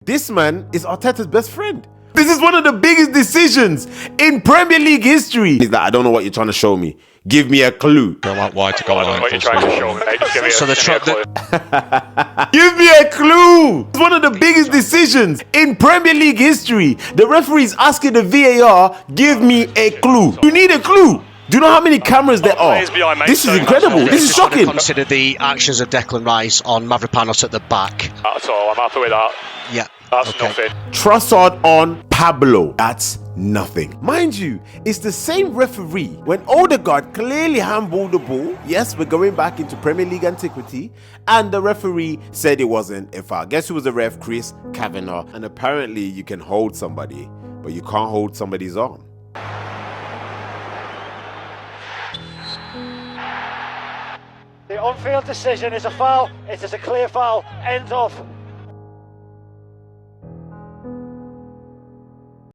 This man is Arteta's best friend. This is one of the biggest decisions in Premier League history. He's like, I don't know what you're trying to show me. Give me a clue. Go out wide to go line. What you're trying to show me, mate. Just give me a clue. Give me a clue. It's one of the biggest decisions in Premier League history. The referee's asking the VAR, give me a clue. You need a clue. Do you know how many cameras there are? This is incredible. This is shocking. Consider the actions of Declan Rice on Mavropanos at the back. That's all. I'm happy with that. Yeah. That's nothing. Trossard on Pablo. That's nothing. Mind you, it's the same referee when Odegaard clearly handballed the ball. Yes, we're going back into Premier League antiquity. And the referee said it wasn't a foul. Guess who was the ref? Chris Kavanagh. And apparently you can hold somebody, but you can't hold somebody's arm. The on-field decision is a foul. It is a clear foul. End of.